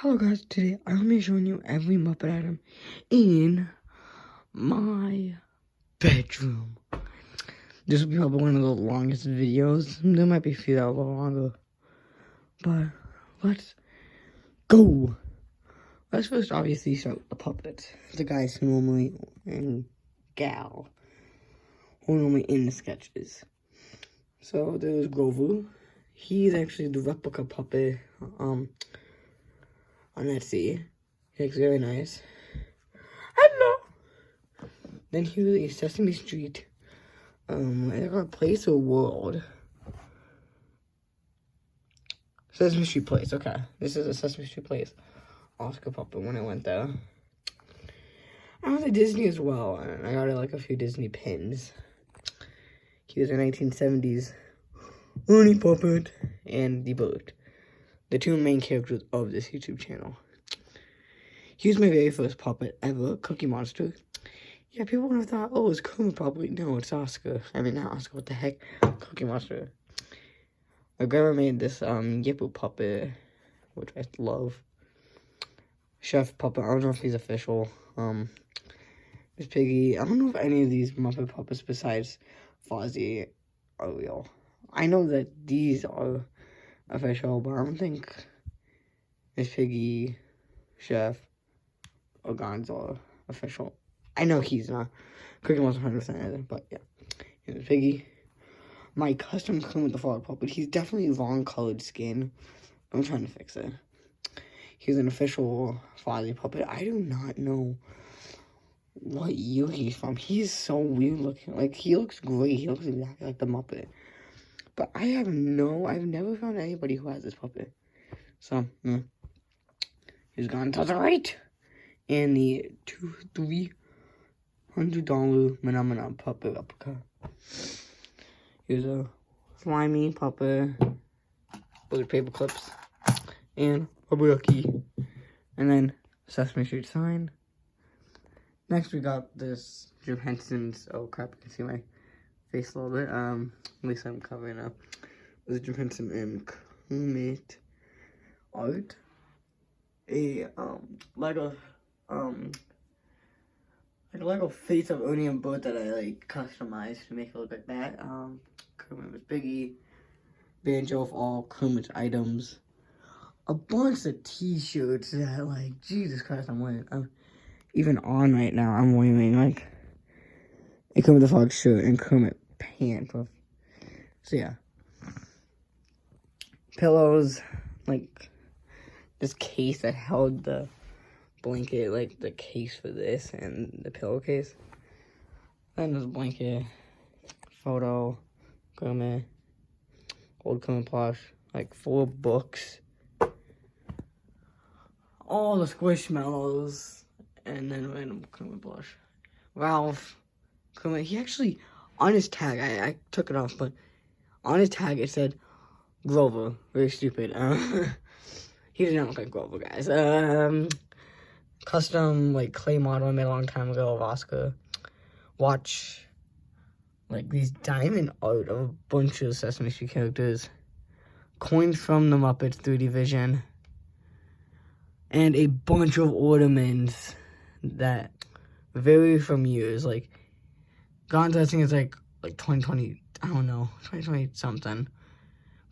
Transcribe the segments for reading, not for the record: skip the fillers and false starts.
Hello guys, today I'm be showing you every Muppet item in my bedroom. This will be probably one of the longest videos. There might be a few that are a little longer. But let's go. Let's first obviously start with the puppets. The guys who normally, and gal, who are normally in the sketches. So there's Grover. He's actually the replica puppet on Etsy. He looks very nice. Hello. Then here's a Sesame Street. I got a place or world. Sesame Street Place. Okay, this is a Sesame Street Place Oscar puppet when I went there. I was at Disney as well, and I got like a few Disney pins. He was a 1970s Ernie puppet and the bird, the two main characters of this YouTube channel. He was my very first puppet ever, Cookie Monster. Yeah, people would have thought, oh, it's Kermit probably. No, it's Oscar. I mean, not Oscar, what the heck? Cookie Monster. My grandma made this Yippo puppet, which I love. Chef puppet, I don't know if he's official. Miss Piggy, I don't know if any of these Muppet puppets besides Fozzie are real. I know that these are official, but I don't think Miss Piggy, Chef, or Gonzo are official. I know he's not. Cookie wasn't 100% either, but yeah. Here's Piggy. My custom Kermit the Frog puppet. He's definitely wrong colored skin. I'm trying to fix it. He's an official Fozzie puppet. I do not know what year he's from. He's so weird looking. Like, he looks great. He looks exactly like the Muppet. But I've never found anybody who has this puppet. So, he's gone to the right. And the $300 Phenomenon puppet replica. Here's a slimy puppet with paper clips and a brookie. And then Sesame Street sign. Next we got this Jim Henson's, oh crap, I can see my face a little bit. At least I'm covering up. This is Jim Henson and Kermit art. A Lego like a Lego face of Ernie and Bert that I like customized to make it look like that. Kermit was Biggie, banjo of all Kermit's items, a bunch of T-shirts that like Jesus Christ I'm wearing. I'm even on right now. I'm wearing like a Kermit the Frog shirt and Kermit pants. So yeah, pillows, like this case that held the blanket, like the case for this and the pillowcase. Then this blanket, photo, Kermit, old Kermit plush, like 4 books, all the Squishmallows, and then random Kermit plush. Ralph, Kermit, he actually, on his tag, I took it off, but on his tag it said Grover. Very stupid. He did not look like Grover, guys. Custom, like, clay model I made a long time ago of Oscar. Watch, like, these diamond art of a bunch of Sesame Street characters. Coins from the Muppets 3D Vision. And a bunch of ornaments that vary from years. Like, Gonzo, I think it's like 2020, I don't know, 2020 something.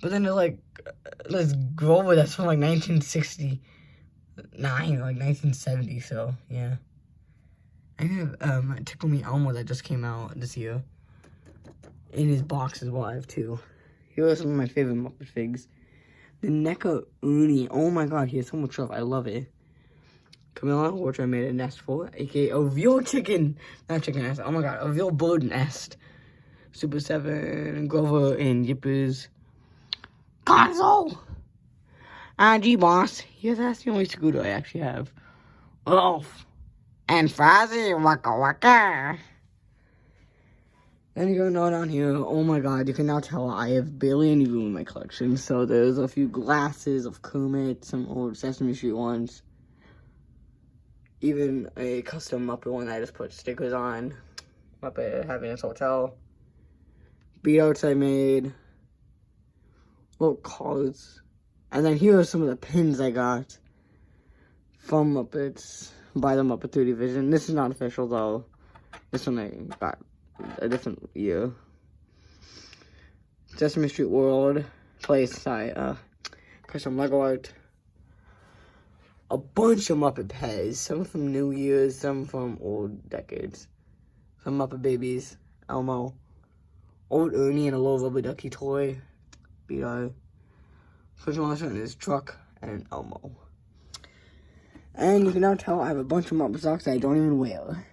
But then there's Grover that's from like 1969 or like 1970, so yeah. I have Tickle Me Elmo that just came out this year. In his box as well, I have 2. Here are some of my favorite Muppet figs. The NECA Ernie, oh my god, he has so much stuff, I love it. Camilla, which I made a nest for, aka a real chicken, not chicken nest, oh my god, a real bird nest. Super 7, Grover, and Yippers. Gonzo! G-Boss. Yes, that's the only scooter I actually have. Wolf. And Fozzie, waka waka. Then you go down here, oh my god, you can now tell I have barely any room in my collection. So there's a few glasses of Kermit, some old Sesame Street ones. Even a custom Muppet one that I just put stickers on. Muppet Happiness Hotel. Beat-outs I made. Little cards. And then here are some of the pins I got. from Muppets by the Muppet 3D Vision. This is not official though. This one I got a different year. Sesame Street World place. Got some Lego art. A bunch of Muppet Pez. Some from New Year's, some from old decades. Some Muppet Babies. Elmo. Old Ernie and a little rubber ducky toy. B.I. First monster in his truck. And Elmo. And you can now tell I have a bunch of Muppet socks that I don't even wear.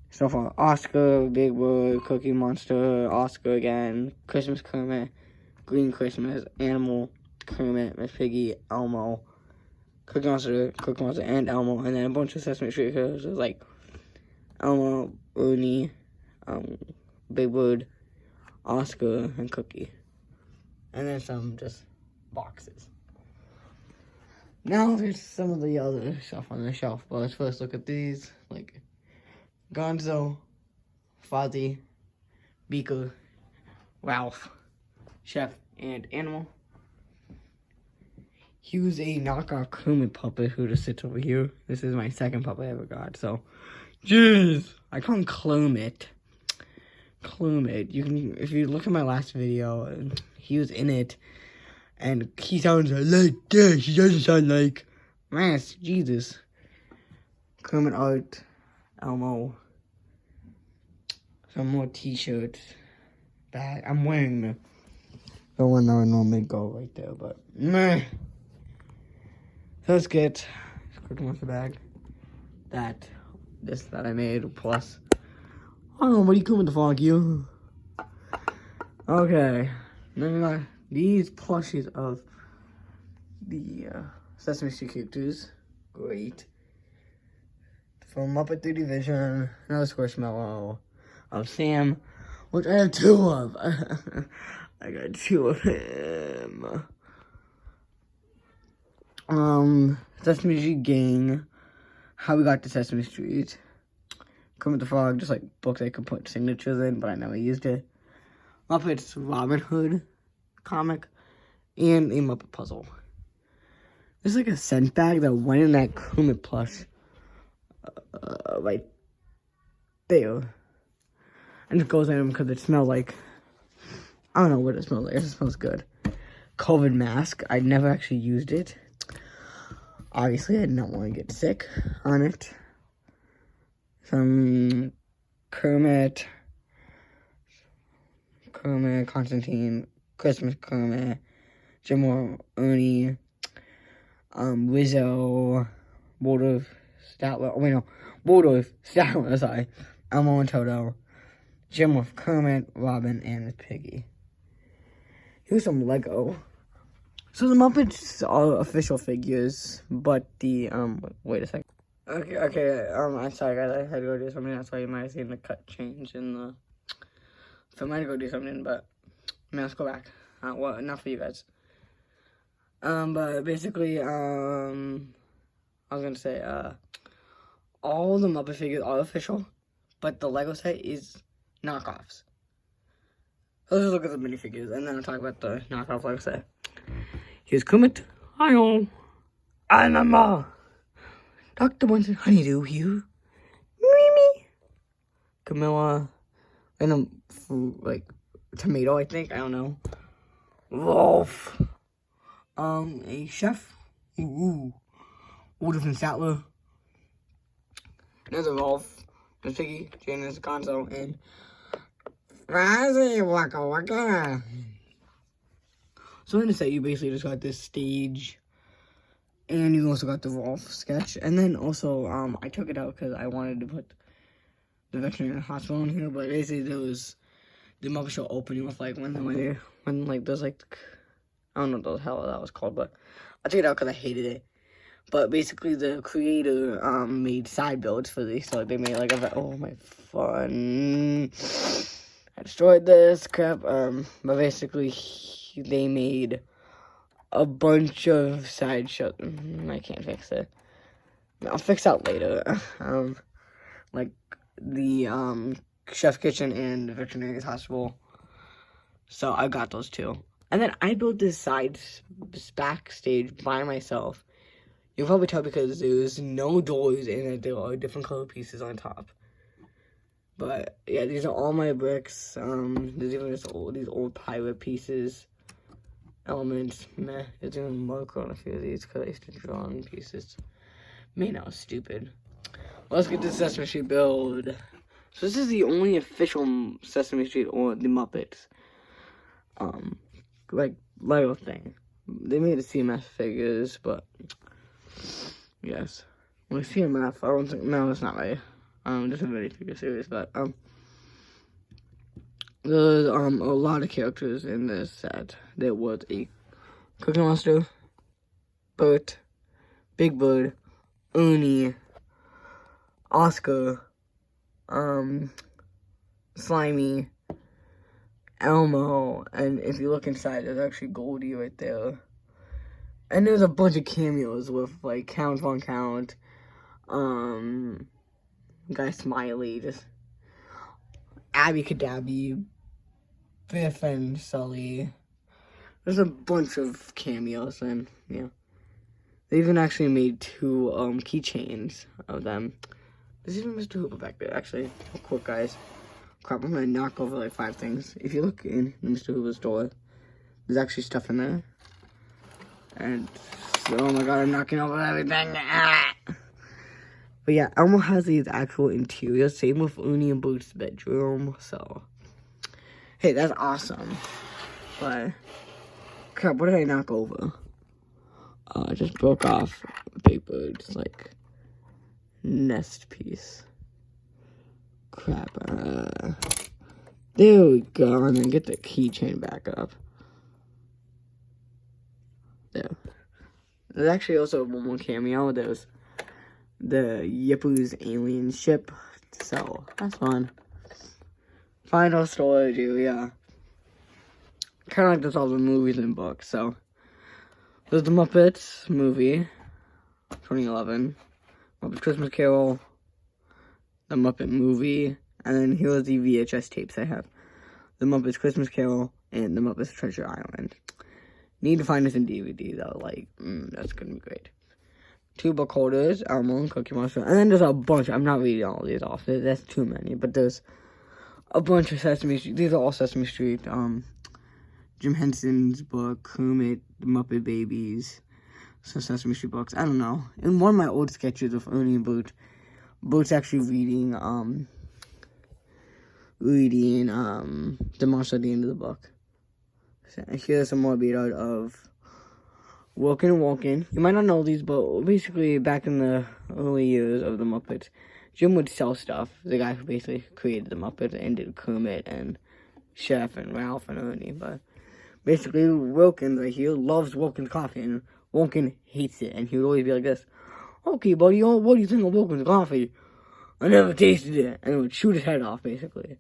So far, Oscar, Big Bird, Cookie Monster, Oscar again, Christmas Kermit, Green Christmas, Animal, Kermit, Miss Piggy, Elmo, Cookie Monster, and Elmo, and then a bunch of Sesame Street characters like Elmo, Ernie, Big Bird, Oscar, and Cookie. And then some just boxes. Now there's some of the other stuff on the shelf, but let's first look at these, like Gonzo, Fozzie, Beaker, Ralph, Chef, and Animal. Here's a knockoff Kermit puppet who just sits over here. This is my second puppet I ever got, so jeez, I call him Kermit. Kermit. You can, if you look at my last video, he was in it, and he sounds like this. He doesn't sound like Mass. Jesus. Kermit art. Elmo. Some more t-shirts. Bag. I'm wearing the one that would normally go right there, but meh. So let's get Cookie Monster bag. That I made plus. I don't know, what are you coming to fog you? Okay. Then we got these plushies of the Sesame Street characters. Great. From Muppet 3D Vision, another Squishmallow of Sam, which I have two of. I got two of him. Sesame Street Gang, How We Got to Sesame Street. Kermit the Frog, just like books I could put signatures in, but I never used it. Muppets Robin Hood comic, and a Muppet puzzle. There's like a scent bag that went in that Kermit plush. Right there. And it goes in them because it smells like, I don't know what it smells like. It just smells good. COVID mask. I never actually used it. Obviously, I did not want to get sick on it. Some Kermit, Constantine, Christmas Kermit, Jim Ernie, Rizzo, Waldorf, Statler, oh wait no, Waldorf, Statler, sorry, Elmo and Toto, Jim with Kermit, Robin, and Miss Piggy. Here's some Lego. So the Muppets are official figures, but the, wait a second. Okay, I'm sorry guys, I had to go do something, that's why you might have seen the cut change in the film. I had to go do something, but, let's go back. Well, not for you guys. But basically, I was gonna say, all the Muppet figures are official, but the Lego set is knockoffs. So let's just look at the minifigures, and then I'll talk about the knockoff Lego set. Here's Kermit. Hi-oh. Animal. Dr. Bunsen Honeydew here. Mimi. Camilla. And like, tomato, I think. I don't know. Rolf. A chef. Ooh. Waldorf and Statler. Another Rolf. Miss Piggy, Janice, Gonzo, and Fozzie, Waka Waka. So in the set, you basically just got this stage, and you also got the Rolf sketch, and then also, I took it out because I wanted to put the veterinary hospital in here, but basically there was the Muppet Show opening with, like, when like, there's, like, I don't know what the hell that was called, but I took it out because I hated it. But basically, the creator made side builds for these, so they made like oh my fun! I destroyed this crap. But basically, they made a bunch of side shows. I can't fix it. I'll fix that later. Like the chef kitchen and the veterinary hospital. So I got those two, and then I built this backstage by myself. You can probably tell because there's no doors in it. There are different color pieces on top. But yeah, these are all my bricks. There's even these old pirate pieces, elements. Meh. There's even marker on a few of these because I used to draw on pieces. Man, I was stupid. Let's get this Sesame Street build. So this is the only official Sesame Street or the Muppets, like Lego thing. They made the CMF figures, but yes, well, CMF. I don't think that's not right. Just a very figure series, but there's a lot of characters in this set. There was a Cookie Monster, Bert, Big Bird, Ernie, Oscar, Slimy, Elmo, and if you look inside, there's actually Goldie right there. And there's a bunch of cameos with like Count Von Count, Guy Smiley, just Abby Cadabby, Biff and Sully. There's a bunch of cameos, and yeah, they even actually made 2 keychains of them. There's even Mr. Hooper back there, actually. Real quick, guys. Crap, I'm gonna knock over like 5 things. If you look in the Mr. Hooper's store, there's actually stuff in there. And so, oh my god, I'm knocking over everything. Ah! But yeah, Elmo has these actual interiors. Same with Ernie and Bert's bedroom. So, hey, that's awesome. But, crap, what did I knock over? I just broke off Big Bird's, like, nest piece. Crap. There we go. And then get the keychain back up. There. There's actually also one more cameo. There's the Yippoo's alien ship. So, that's fun. Final storage area. Kind of like this all the movies and books. So, there's the Muppets movie, 2011. Muppet Christmas Carol, the Muppet movie, and then here's the VHS tapes I have. The Muppets Christmas Carol and the Muppets Treasure Island. Need to find this in DVD though, like, that's gonna be great. 2 book holders, Elmo and Cookie Monster, and then there's a bunch, I'm not reading all these off, that's too many, but there's a bunch of Sesame Street, these are all Sesame Street, Jim Henson's book, Kermit, the Muppet Babies, some Sesame Street books, I don't know. In one of my old sketches of Ernie and Bert, Bert's actually reading, the monster at the end of the book. So here's some more beat out of Wilkin and Walkin. You might not know these, but basically back in the early years of the Muppets, Jim would sell stuff. The guy who basically created the Muppets and did Kermit and Chef and Ralph and Ernie. But basically, Wilkins right here loves Wilkins coffee, and Wilkin hates it. And he would always be like this, "Okay, buddy, what do you think of Wilkins coffee? I never tasted it," and it would shoot his head off, basically.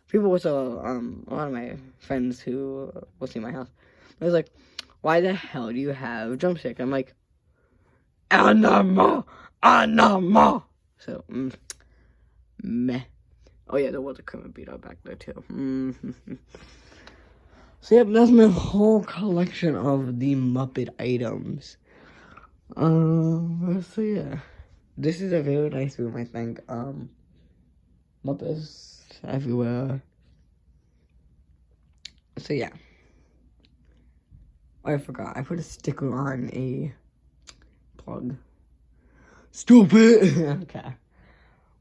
People with a lot of my friends who will see my house, I was like, "Why the hell do you have a drumstick?" I'm like, "Animal, animal." So, meh. Oh yeah, there was a Kermit beat out back there too. So yep, that's my whole collection of the Muppet items. So yeah, this is a very nice room, I think. Muppets everywhere. So yeah. Oh, I forgot. I put a sticker on a plug. Stupid! Okay.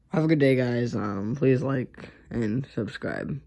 Have a good day, guys. Please like and subscribe.